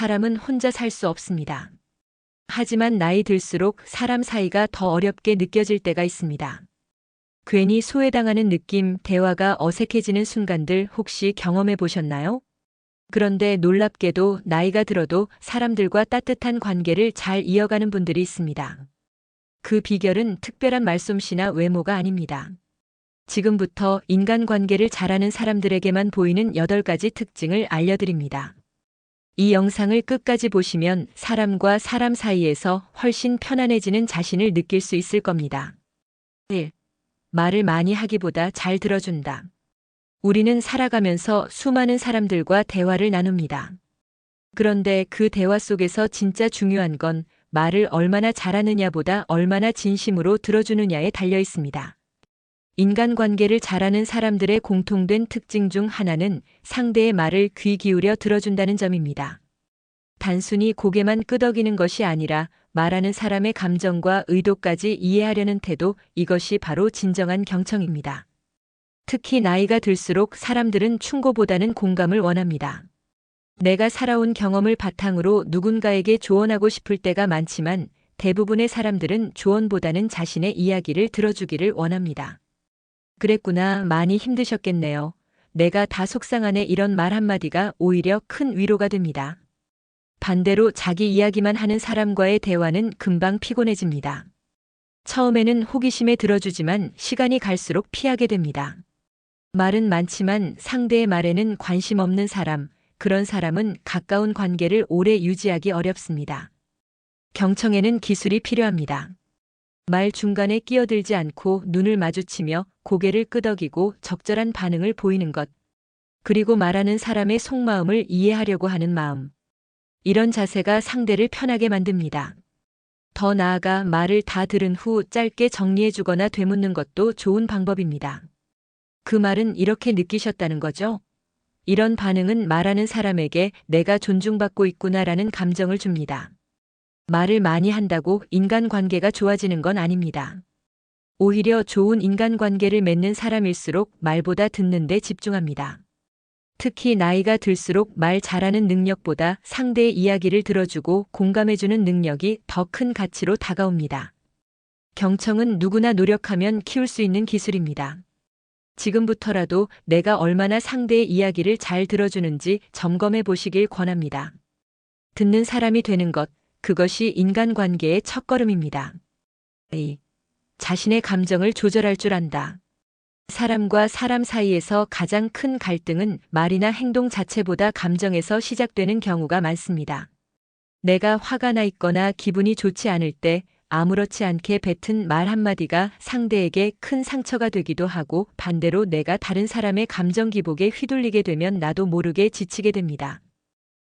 사람은 혼자 살 수 없습니다. 하지만 나이 들수록 사람 사이가 더 어렵게 느껴질 때가 있습니다. 괜히 소외당하는 느낌, 대화가 어색해지는 순간들 혹시 경험해 보셨나요? 그런데 놀랍게도 나이가 들어도 사람들과 따뜻한 관계를 잘 이어가는 분들이 있습니다. 그 비결은 특별한 말솜씨나 외모가 아닙니다. 지금부터 인간관계를 잘하는 사람들에게만 보이는 8가지 특징을 알려드립니다. 이 영상을 끝까지 보시면 사람과 사람 사이에서 훨씬 편안해지는 자신을 느낄 수 있을 겁니다. 1. 말을 많이 하기보다 잘 들어준다. 우리는 살아가면서 수많은 사람들과 대화를 나눕니다. 그런데 그 대화 속에서 진짜 중요한 건 말을 얼마나 잘하느냐보다 얼마나 진심으로 들어주느냐에 달려 있습니다. 인간관계를 잘하는 사람들의 공통된 특징 중 하나는 상대의 말을 귀 기울여 들어준다는 점입니다. 단순히 고개만 끄덕이는 것이 아니라 말하는 사람의 감정과 의도까지 이해하려는 태도, 이것이 바로 진정한 경청입니다. 특히 나이가 들수록 사람들은 충고보다는 공감을 원합니다. 내가 살아온 경험을 바탕으로 누군가에게 조언하고 싶을 때가 많지만 대부분의 사람들은 조언보다는 자신의 이야기를 들어주기를 원합니다. 그랬구나, 많이 힘드셨겠네요. 내가 다 속상하네, 이런 말 한마디가 오히려 큰 위로가 됩니다. 반대로 자기 이야기만 하는 사람과의 대화는 금방 피곤해집니다. 처음에는 호기심에 들어주지만 시간이 갈수록 피하게 됩니다. 말은 많지만 상대의 말에는 관심 없는 사람, 그런 사람은 가까운 관계를 오래 유지하기 어렵습니다. 경청에는 기술이 필요합니다. 말 중간에 끼어들지 않고 눈을 마주치며 고개를 끄덕이고 적절한 반응을 보이는 것, 그리고 말하는 사람의 속마음을 이해하려고 하는 마음. 이런 자세가 상대를 편하게 만듭니다. 더 나아가 말을 다 들은 후 짧게 정리해주거나 되묻는 것도 좋은 방법입니다. 그 말은 이렇게 느끼셨다는 거죠? 이런 반응은 말하는 사람에게 내가 존중받고 있구나라는 감정을 줍니다. 말을 많이 한다고 인간관계가 좋아지는 건 아닙니다. 오히려 좋은 인간관계를 맺는 사람일수록 말보다 듣는 데 집중합니다. 특히 나이가 들수록 말 잘하는 능력보다 상대의 이야기를 들어주고 공감해주는 능력이 더 큰 가치로 다가옵니다. 경청은 누구나 노력하면 키울 수 있는 기술입니다. 지금부터라도 내가 얼마나 상대의 이야기를 잘 들어주는지 점검해 보시길 권합니다. 듣는 사람이 되는 것, 그것이 인간관계의 첫걸음입니다. 2. 자신의 감정을 조절할 줄 안다. 사람과 사람 사이에서 가장 큰 갈등은 말이나 행동 자체보다 감정에서 시작되는 경우가 많습니다. 내가 화가 나 있거나 기분이 좋지 않을 때 아무렇지 않게 뱉은 말 한마디가 상대에게 큰 상처가 되기도 하고, 반대로 내가 다른 사람의 감정 기복에 휘둘리게 되면 나도 모르게 지치게 됩니다.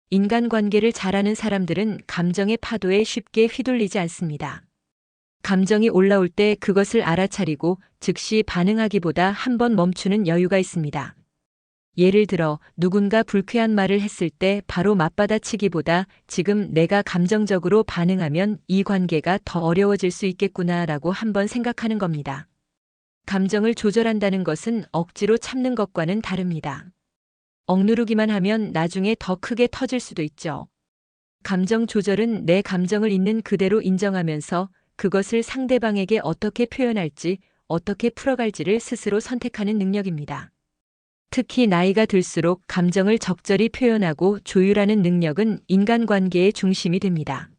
인간관계를 잘하는 사람들은 감정의 파도에 쉽게 휘둘리지 않습니다. 감정이 올라올 때 그것을 알아차리고 즉시 반응하기보다 한번 멈추는 여유가 있습니다. 예를 들어 누군가 불쾌한 말을 했을 때 바로 맞받아치기보다 지금 내가 감정적으로 반응하면 이 관계가 더 어려워질 수 있겠구나라고 한번 생각하는 겁니다. 감정을 조절한다는 것은 억지로 참는 것과는 다릅니다. 억누르기만 하면 나중에 더 크게 터질 수도 있죠. 감정 조절은 내 감정을 있는 그대로 인정하면서 그것을 상대방에게 어떻게 표현할지, 어떻게 풀어갈지를 스스로 선택하는 능력입니다. 특히 나이가 들수록 감정을 적절히 표현하고 조율하는 능력은 인간관계의 중심이 됩니다.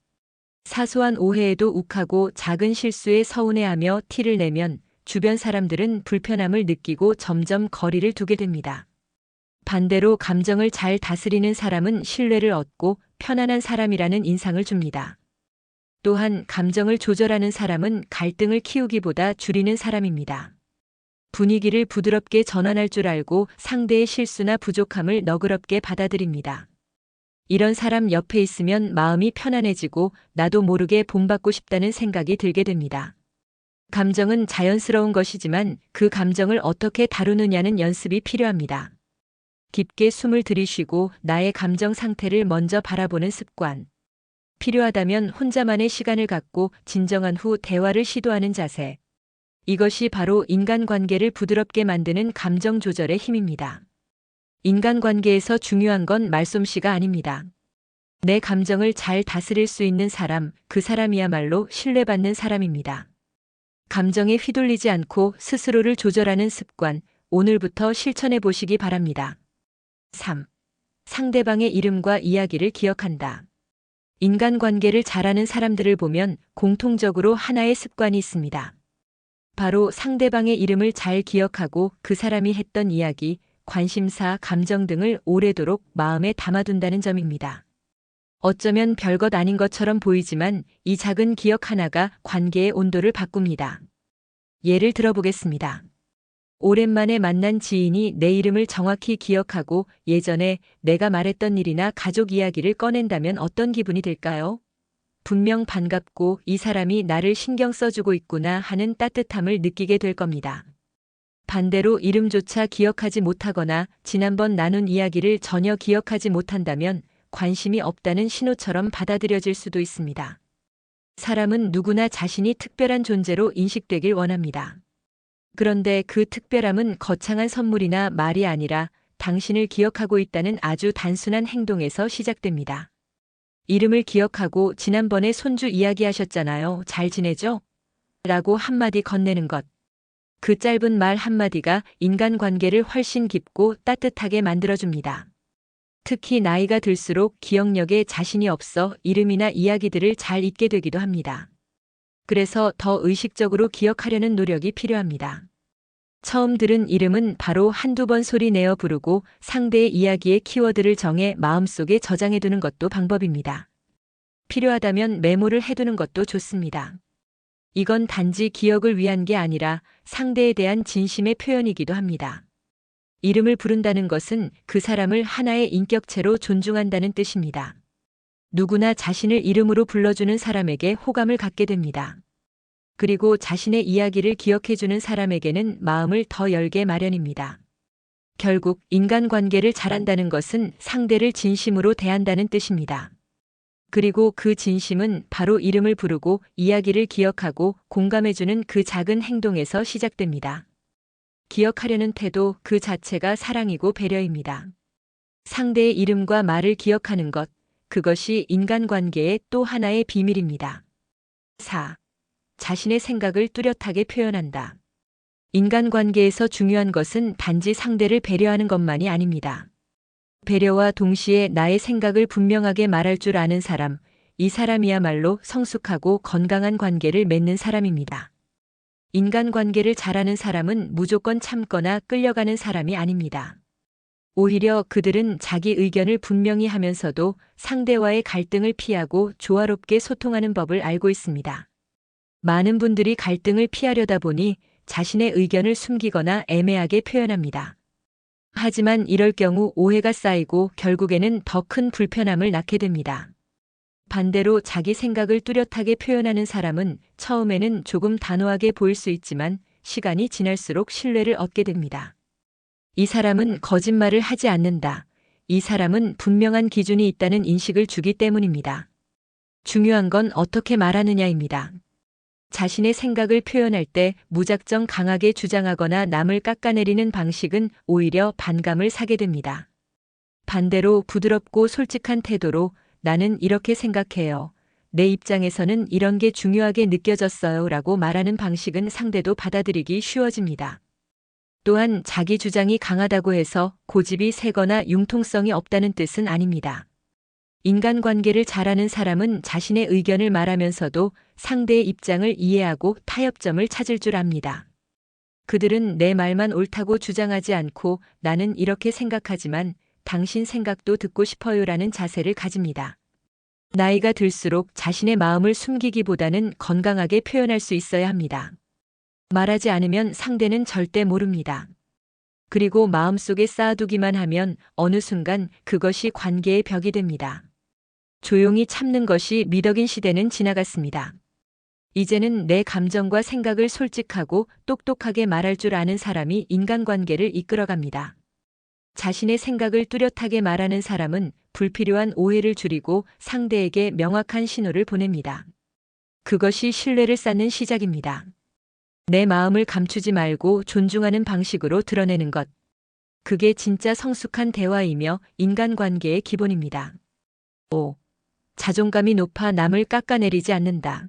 사소한 오해에도 욱하고 작은 실수에 서운해하며 티를 내면 주변 사람들은 불편함을 느끼고 점점 거리를 두게 됩니다. 반대로 감정을 잘 다스리는 사람은 신뢰를 얻고 편안한 사람이라는 인상을 줍니다. 또한 감정을 조절하는 사람은 갈등을 키우기보다 줄이는 사람입니다. 분위기를 부드럽게 전환할 줄 알고 상대의 실수나 부족함을 너그럽게 받아들입니다. 이런 사람 옆에 있으면 마음이 편안해지고 나도 모르게 본받고 싶다는 생각이 들게 됩니다. 감정은 자연스러운 것이지만 그 감정을 어떻게 다루느냐는 연습이 필요합니다. 깊게 숨을 들이쉬고 나의 감정 상태를 먼저 바라보는 습관. 필요하다면 혼자만의 시간을 갖고 진정한 후 대화를 시도하는 자세. 이것이 바로 인간관계를 부드럽게 만드는 감정 조절의 힘입니다. 인간관계에서 중요한 건 말솜씨가 아닙니다. 내 감정을 잘 다스릴 수 있는 사람, 그 사람이야말로 신뢰받는 사람입니다. 감정에 휘둘리지 않고 스스로를 조절하는 습관, 오늘부터 실천해 보시기 바랍니다. 3. 상대방의 이름과 이야기를 기억한다. 인간관계를 잘하는 사람들을 보면 공통적으로 하나의 습관이 있습니다. 바로 상대방의 이름을 잘 기억하고 그 사람이 했던 이야기, 관심사, 감정 등을 오래도록 마음에 담아둔다는 점입니다. 어쩌면 별것 아닌 것처럼 보이지만 이 작은 기억 하나가 관계의 온도를 바꿉니다. 예를 들어보겠습니다. 오랜만에 만난 지인이 내 이름을 정확히 기억하고 예전에 내가 말했던 일이나 가족 이야기를 꺼낸다면 어떤 기분이 들까요? 분명 반갑고 이 사람이 나를 신경 써주고 있구나 하는 따뜻함을 느끼게 될 겁니다. 반대로 이름조차 기억하지 못하거나 지난번 나눈 이야기를 전혀 기억하지 못한다면 관심이 없다는 신호처럼 받아들여질 수도 있습니다. 사람은 누구나 자신이 특별한 존재로 인식되길 원합니다. 그런데 그 특별함은 거창한 선물이나 말이 아니라 당신을 기억하고 있다는 아주 단순한 행동에서 시작됩니다. 이름을 기억하고 지난번에 손주 이야기하셨잖아요. 잘 지내죠? 라고 한마디 건네는 것. 그 짧은 말 한마디가 인간관계를 훨씬 깊고 따뜻하게 만들어줍니다. 특히 나이가 들수록 기억력에 자신이 없어 이름이나 이야기들을 잘 잊게 되기도 합니다. 그래서 더 의식적으로 기억하려는 노력이 필요합니다. 처음 들은 이름은 바로 한두 번 소리 내어 부르고 상대의 이야기의 키워드를 정해 마음속에 저장해두는 것도 방법입니다. 필요하다면 메모를 해두는 것도 좋습니다. 이건 단지 기억을 위한 게 아니라 상대에 대한 진심의 표현이기도 합니다. 이름을 부른다는 것은 그 사람을 하나의 인격체로 존중한다는 뜻입니다. 누구나 자신을 이름으로 불러주는 사람에게 호감을 갖게 됩니다. 그리고 자신의 이야기를 기억해주는 사람에게는 마음을 더 열게 마련입니다. 결국 인간관계를 잘한다는 것은 상대를 진심으로 대한다는 뜻입니다. 그리고 그 진심은 바로 이름을 부르고 이야기를 기억하고 공감해주는 그 작은 행동에서 시작됩니다. 기억하려는 태도 그 자체가 사랑이고 배려입니다. 상대의 이름과 말을 기억하는 것, 그것이 인간관계의 또 하나의 비밀입니다. 4. 자신의 생각을 뚜렷하게 표현한다. 인간관계에서 중요한 것은 단지 상대를 배려하는 것만이 아닙니다. 배려와 동시에 나의 생각을 분명하게 말할 줄 아는 사람, 이 사람이야말로 성숙하고 건강한 관계를 맺는 사람입니다. 인간관계를 잘하는 사람은 무조건 참거나 끌려가는 사람이 아닙니다. 오히려 그들은 자기 의견을 분명히 하면서도 상대와의 갈등을 피하고 조화롭게 소통하는 법을 알고 있습니다. 많은 분들이 갈등을 피하려다 보니 자신의 의견을 숨기거나 애매하게 표현합니다. 하지만 이럴 경우 오해가 쌓이고 결국에는 더 큰 불편함을 낳게 됩니다. 반대로 자기 생각을 뚜렷하게 표현하는 사람은 처음에는 조금 단호하게 보일 수 있지만 시간이 지날수록 신뢰를 얻게 됩니다. 이 사람은 거짓말을 하지 않는다. 이 사람은 분명한 기준이 있다는 인식을 주기 때문입니다. 중요한 건 어떻게 말하느냐입니다. 자신의 생각을 표현할 때 무작정 강하게 주장하거나 남을 깎아내리는 방식은 오히려 반감을 사게 됩니다. 반대로 부드럽고 솔직한 태도로 나는 이렇게 생각해요. 내 입장에서는 이런 게 중요하게 느껴졌어요. 라고 말하는 방식은 상대도 받아들이기 쉬워집니다. 또한 자기 주장이 강하다고 해서 고집이 세거나 융통성이 없다는 뜻은 아닙니다. 인간관계를 잘하는 사람은 자신의 의견을 말하면서도 상대의 입장을 이해하고 타협점을 찾을 줄 압니다. 그들은 내 말만 옳다고 주장하지 않고 나는 이렇게 생각하지만 당신 생각도 듣고 싶어요라는 자세를 가집니다. 나이가 들수록 자신의 마음을 숨기기보다는 건강하게 표현할 수 있어야 합니다. 말하지 않으면 상대는 절대 모릅니다. 그리고 마음속에 쌓아두기만 하면 어느 순간 그것이 관계의 벽이 됩니다. 조용히 참는 것이 미덕인 시대는 지나갔습니다. 이제는 내 감정과 생각을 솔직하고 똑똑하게 말할 줄 아는 사람이 인간관계를 이끌어갑니다. 자신의 생각을 뚜렷하게 말하는 사람은 불필요한 오해를 줄이고 상대에게 명확한 신호를 보냅니다. 그것이 신뢰를 쌓는 시작입니다. 내 마음을 감추지 말고 존중하는 방식으로 드러내는 것. 그게 진짜 성숙한 대화이며 인간관계의 기본입니다. 5. 자존감이 높아 남을 깎아내리지 않는다.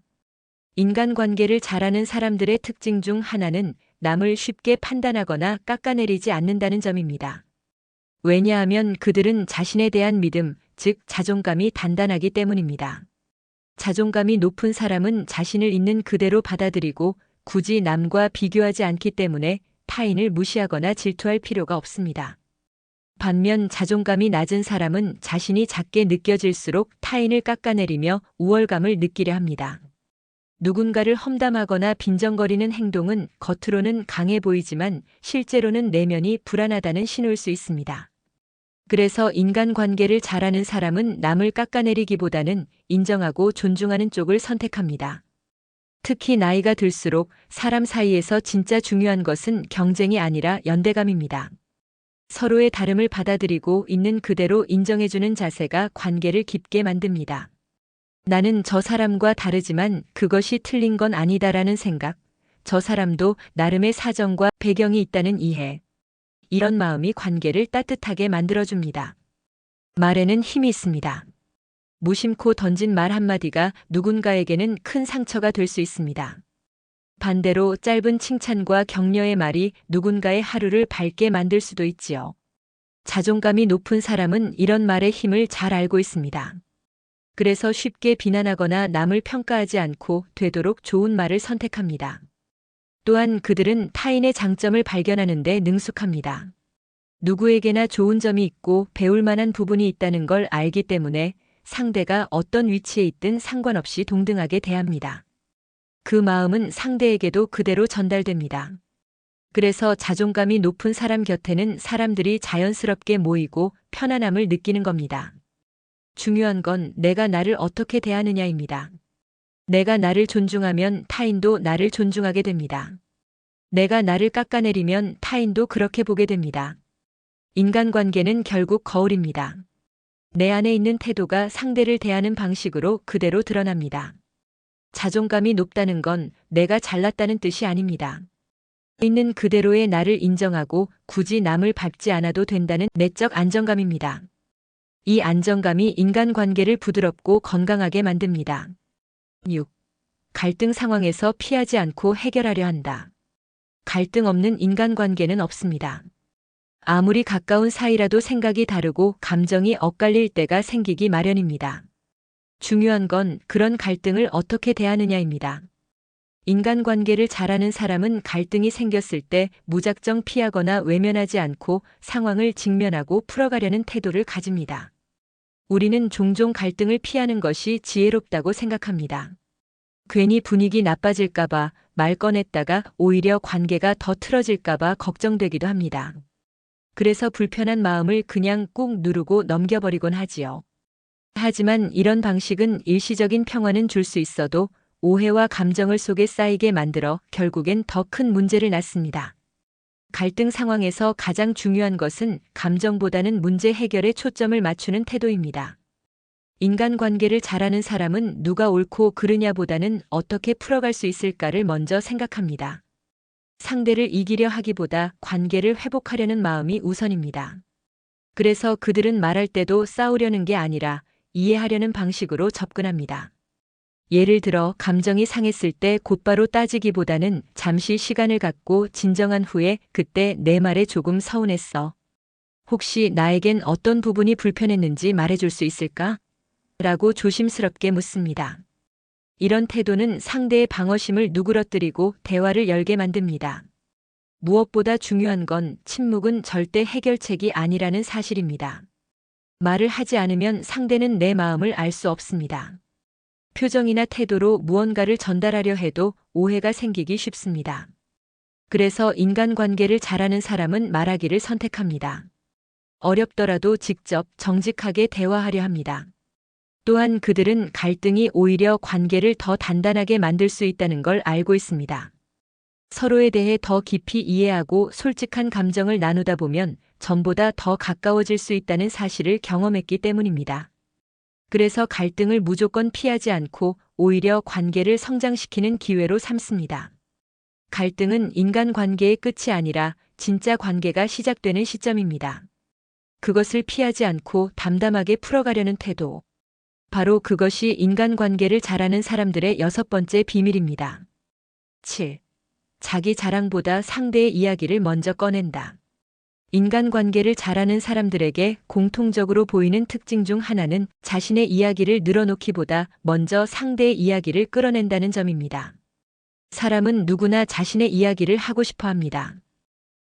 인간관계를 잘하는 사람들의 특징 중 하나는 남을 쉽게 판단하거나 깎아내리지 않는다는 점입니다. 왜냐하면 그들은 자신에 대한 믿음, 즉 자존감이 단단하기 때문입니다. 자존감이 높은 사람은 자신을 있는 그대로 받아들이고 굳이 남과 비교하지 않기 때문에 타인을 무시하거나 질투할 필요가 없습니다. 반면 자존감이 낮은 사람은 자신이 작게 느껴질수록 타인을 깎아내리며 우월감을 느끼려 합니다. 누군가를 험담하거나 빈정거리는 행동은 겉으로는 강해 보이지만 실제로는 내면이 불안하다는 신호일 수 있습니다. 그래서 인간관계를 잘하는 사람은 남을 깎아내리기보다는 인정하고 존중하는 쪽을 선택합니다. 특히 나이가 들수록 사람 사이에서 진짜 중요한 것은 경쟁이 아니라 연대감입니다. 서로의 다름을 받아들이고 있는 그대로 인정해주는 자세가 관계를 깊게 만듭니다. 나는 저 사람과 다르지만 그것이 틀린 건 아니다라는 생각, 저 사람도 나름의 사정과 배경이 있다는 이해. 이런 마음이 관계를 따뜻하게 만들어줍니다. 말에는 힘이 있습니다. 무심코 던진 말 한마디가 누군가에게는 큰 상처가 될 수 있습니다. 반대로 짧은 칭찬과 격려의 말이 누군가의 하루를 밝게 만들 수도 있지요. 자존감이 높은 사람은 이런 말의 힘을 잘 알고 있습니다. 그래서 쉽게 비난하거나 남을 평가하지 않고 되도록 좋은 말을 선택합니다. 또한 그들은 타인의 장점을 발견하는 데 능숙합니다. 누구에게나 좋은 점이 있고 배울 만한 부분이 있다는 걸 알기 때문에 상대가 어떤 위치에 있든 상관없이 동등하게 대합니다. 그 마음은 상대에게도 그대로 전달됩니다. 그래서 자존감이 높은 사람 곁에는 사람들이 자연스럽게 모이고 편안함을 느끼는 겁니다. 중요한 건 내가 나를 어떻게 대하느냐입니다. 내가 나를 존중하면 타인도 나를 존중하게 됩니다. 내가 나를 깎아내리면 타인도 그렇게 보게 됩니다. 인간관계는 결국 거울입니다. 내 안에 있는 태도가 상대를 대하는 방식으로 그대로 드러납니다. 자존감이 높다는 건 내가 잘났다는 뜻이 아닙니다. 있는 그대로의 나를 인정하고 굳이 남을 밟지 않아도 된다는 내적 안정감입니다. 이 안정감이 인간관계를 부드럽고 건강하게 만듭니다. 6. 갈등 상황에서 피하지 않고 해결하려 한다. 갈등 없는 인간관계는 없습니다. 아무리 가까운 사이라도 생각이 다르고 감정이 엇갈릴 때가 생기기 마련입니다. 중요한 건 그런 갈등을 어떻게 대하느냐입니다. 인간관계를 잘하는 사람은 갈등이 생겼을 때 무작정 피하거나 외면하지 않고 상황을 직면하고 풀어가려는 태도를 가집니다. 우리는 종종 갈등을 피하는 것이 지혜롭다고 생각합니다. 괜히 분위기 나빠질까봐 말 꺼냈다가 오히려 관계가 더 틀어질까봐 걱정되기도 합니다. 그래서 불편한 마음을 그냥 꾹 누르고 넘겨버리곤 하지요. 하지만 이런 방식은 일시적인 평화는 줄 수 있어도 오해와 감정을 속에 쌓이게 만들어 결국엔 더 큰 문제를 낳습니다. 갈등 상황에서 가장 중요한 것은 감정보다는 문제 해결에 초점을 맞추는 태도입니다. 인간관계를 잘하는 사람은 누가 옳고 그르냐보다는 어떻게 풀어갈 수 있을까를 먼저 생각합니다. 상대를 이기려 하기보다 관계를 회복하려는 마음이 우선입니다. 그래서 그들은 말할 때도 싸우려는 게 아니라 이해하려는 방식으로 접근합니다. 예를 들어 감정이 상했을 때 곧바로 따지기보다는 잠시 시간을 갖고 진정한 후에 그때 내 말에 조금 서운했어. 혹시 나에겐 어떤 부분이 불편했는지 말해줄 수 있을까? 라고 조심스럽게 묻습니다. 이런 태도는 상대의 방어심을 누그러뜨리고 대화를 열게 만듭니다. 무엇보다 중요한 건 침묵은 절대 해결책이 아니라는 사실입니다. 말을 하지 않으면 상대는 내 마음을 알 수 없습니다. 표정이나 태도로 무언가를 전달하려 해도 오해가 생기기 쉽습니다. 그래서 인간관계를 잘하는 사람은 말하기를 선택합니다. 어렵더라도 직접 정직하게 대화하려 합니다. 또한 그들은 갈등이 오히려 관계를 더 단단하게 만들 수 있다는 걸 알고 있습니다. 서로에 대해 더 깊이 이해하고 솔직한 감정을 나누다 보면 전보다 더 가까워질 수 있다는 사실을 경험했기 때문입니다. 그래서 갈등을 무조건 피하지 않고 오히려 관계를 성장시키는 기회로 삼습니다. 갈등은 인간관계의 끝이 아니라 진짜 관계가 시작되는 시점입니다. 그것을 피하지 않고 담담하게 풀어가려는 태도. 바로 그것이 인간관계를 잘하는 사람들의 6번째 비밀입니다. 7. 자기 자랑보다 상대의 이야기를 먼저 꺼낸다. 인간관계를 잘하는 사람들에게 공통적으로 보이는 특징 중 하나는 자신의 이야기를 늘어놓기보다 먼저 상대의 이야기를 끌어낸다는 점입니다. 사람은 누구나 자신의 이야기를 하고 싶어 합니다.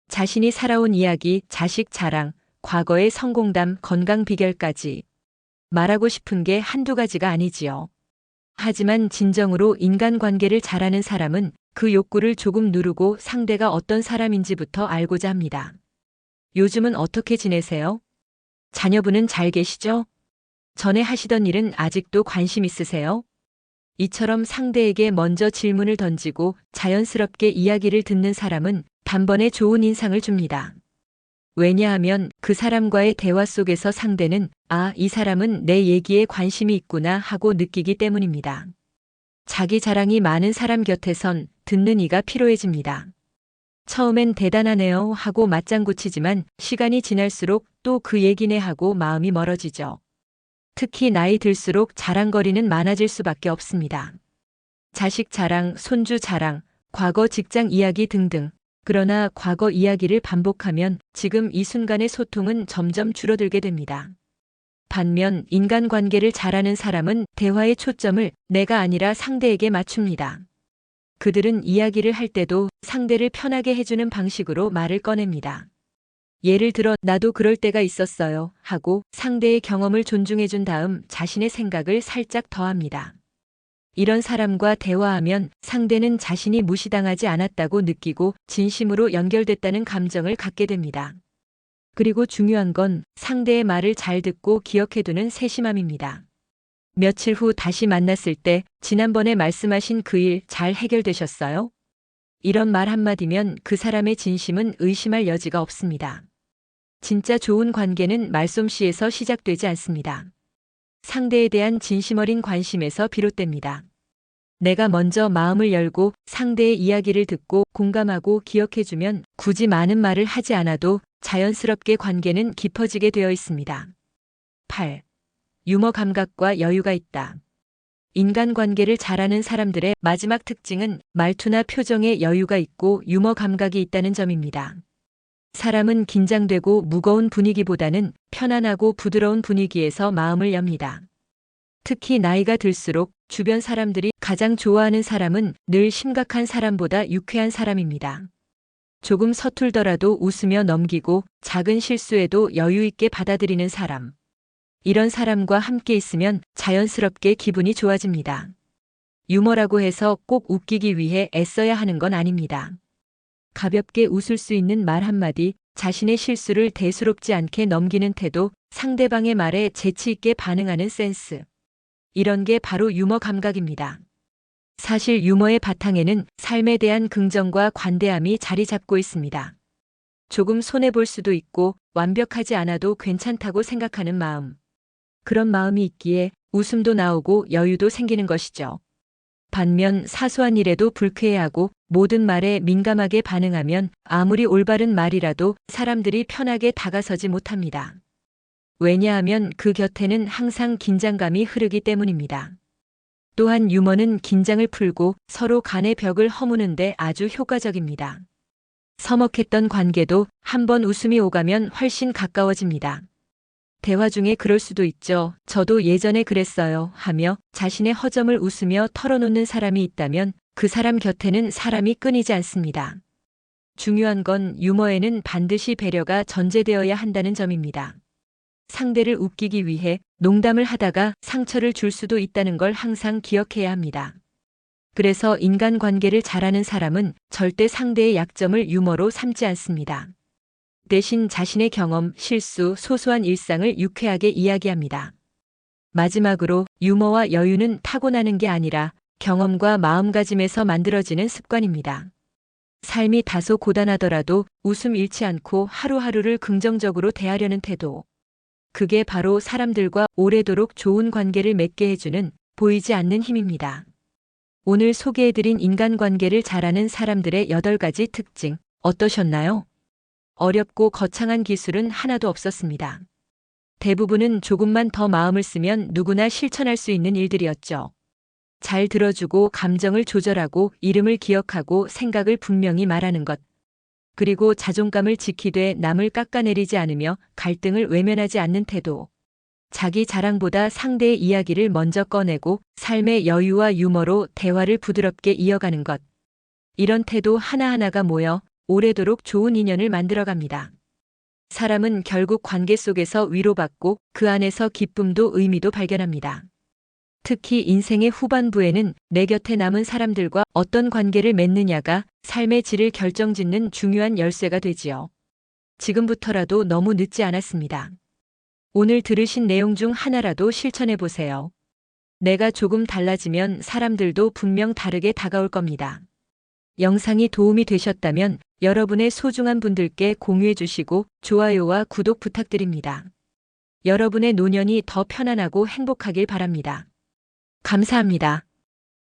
자신이 살아온 이야기, 자식 자랑, 과거의 성공담, 건강 비결까지 말하고 싶은 게 한두 가지가 아니지요. 하지만 진정으로 인간관계를 잘하는 사람은 그 욕구를 조금 누르고 상대가 어떤 사람인지부터 알고자 합니다. 요즘은 어떻게 지내세요? 자녀분은 잘 계시죠? 전에 하시던 일은 아직도 관심 있으세요? 이처럼 상대에게 먼저 질문을 던지고 자연스럽게 이야기를 듣는 사람은 단번에 좋은 인상을 줍니다. 왜냐하면 그 사람과의 대화 속에서 상대는 이 사람은 내 얘기에 관심이 있구나 하고 느끼기 때문입니다. 자기 자랑이 많은 사람 곁에선 듣는 이가 피로해집니다. 처음엔 대단하네요 하고 맞장구 치지만 시간이 지날수록 또 그 얘기네 하고 마음이 멀어지죠. 특히 나이 들수록 자랑거리는 많아질 수밖에 없습니다. 자식 자랑, 손주 자랑, 과거 직장 이야기 등등. 그러나 과거 이야기를 반복하면 지금 이 순간의 소통은 점점 줄어들게 됩니다. 반면 인간관계를 잘하는 사람은 대화의 초점을 내가 아니라 상대에게 맞춥니다. 그들은 이야기를 할 때도 상대를 편하게 해주는 방식으로 말을 꺼냅니다. 예를 들어 나도 그럴 때가 있었어요 하고 상대의 경험을 존중해준 다음 자신의 생각을 살짝 더합니다. 이런 사람과 대화하면 상대는 자신이 무시당하지 않았다고 느끼고 진심으로 연결됐다는 감정을 갖게 됩니다. 그리고 중요한 건 상대의 말을 잘 듣고 기억해두는 세심함입니다. 며칠 후 다시 만났을 때 지난번에 말씀하신 그 일 잘 해결되셨어요? 이런 말 한마디면 그 사람의 진심은 의심할 여지가 없습니다. 진짜 좋은 관계는 말솜씨에서 시작되지 않습니다. 상대에 대한 진심 어린 관심에서 비롯됩니다. 내가 먼저 마음을 열고 상대의 이야기를 듣고 공감하고 기억해주면 굳이 많은 말을 하지 않아도 자연스럽게 관계는 깊어지게 되어 있습니다. 8. 유머 감각과 여유가 있다. 인간관계를 잘하는 사람들의 마지막 특징은 말투나 표정에 여유가 있고 유머 감각이 있다는 점입니다. 사람은 긴장되고 무거운 분위기보다는 편안하고 부드러운 분위기에서 마음을 엽니다. 특히 나이가 들수록 주변 사람들이 가장 좋아하는 사람은 늘 심각한 사람보다 유쾌한 사람입니다. 조금 서툴더라도 웃으며 넘기고 작은 실수에도 여유 있게 받아들이는 사람. 이런 사람과 함께 있으면 자연스럽게 기분이 좋아집니다. 유머라고 해서 꼭 웃기기 위해 애써야 하는 건 아닙니다. 가볍게 웃을 수 있는 말 한마디, 자신의 실수를 대수롭지 않게 넘기는 태도, 상대방의 말에 재치 있게 반응하는 센스. 이런 게 바로 유머 감각입니다. 사실 유머의 바탕에는 삶에 대한 긍정과 관대함이 자리 잡고 있습니다. 조금 손해볼 수도 있고 완벽하지 않아도 괜찮다고 생각하는 마음. 그런 마음이 있기에 웃음도 나오고 여유도 생기는 것이죠. 반면 사소한 일에도 불쾌해하고 모든 말에 민감하게 반응하면 아무리 올바른 말이라도 사람들이 편하게 다가서지 못합니다. 왜냐하면 그 곁에는 항상 긴장감이 흐르기 때문입니다. 또한 유머는 긴장을 풀고 서로 간의 벽을 허무는데 아주 효과적입니다. 서먹했던 관계도 한번 웃음이 오가면 훨씬 가까워집니다. 대화 중에 그럴 수도 있죠. 저도 예전에 그랬어요 하며 자신의 허점을 웃으며 털어놓는 사람이 있다면 그 사람 곁에는 사람이 끊이지 않습니다. 중요한 건 유머에는 반드시 배려가 전제되어야 한다는 점입니다. 상대를 웃기기 위해 농담을 하다가 상처를 줄 수도 있다는 걸 항상 기억해야 합니다. 그래서 인간관계를 잘하는 사람은 절대 상대의 약점을 유머로 삼지 않습니다. 대신 자신의 경험, 실수, 소소한 일상을 유쾌하게 이야기합니다. 마지막으로 유머와 여유는 타고나는 게 아니라 경험과 마음가짐에서 만들어지는 습관입니다. 삶이 다소 고단하더라도 웃음 잃지 않고 하루하루를 긍정적으로 대하려는 태도. 그게 바로 사람들과 오래도록 좋은 관계를 맺게 해주는 보이지 않는 힘입니다. 오늘 소개해드린 인간관계를 잘하는 사람들의 8가지 특징 어떠셨나요? 어렵고 거창한 기술은 하나도 없었습니다. 대부분은 조금만 더 마음을 쓰면 누구나 실천할 수 있는 일들이었죠. 잘 들어주고 감정을 조절하고 이름을 기억하고 생각을 분명히 말하는 것. 그리고 자존감을 지키되 남을 깎아내리지 않으며 갈등을 외면하지 않는 태도. 자기 자랑보다 상대의 이야기를 먼저 꺼내고 삶의 여유와 유머로 대화를 부드럽게 이어가는 것. 이런 태도 하나하나가 모여 오래도록 좋은 인연을 만들어갑니다. 사람은 결국 관계 속에서 위로받고 그 안에서 기쁨도 의미도 발견합니다. 특히 인생의 후반부에는 내 곁에 남은 사람들과 어떤 관계를 맺느냐가 삶의 질을 결정짓는 중요한 열쇠가 되지요. 지금부터라도 너무 늦지 않았습니다. 오늘 들으신 내용 중 하나라도 실천해 보세요. 내가 조금 달라지면 사람들도 분명 다르게 다가올 겁니다. 영상이 도움이 되셨다면 여러분의 소중한 분들께 공유해 주시고 좋아요와 구독 부탁드립니다. 여러분의 노년이 더 편안하고 행복하길 바랍니다. 감사합니다.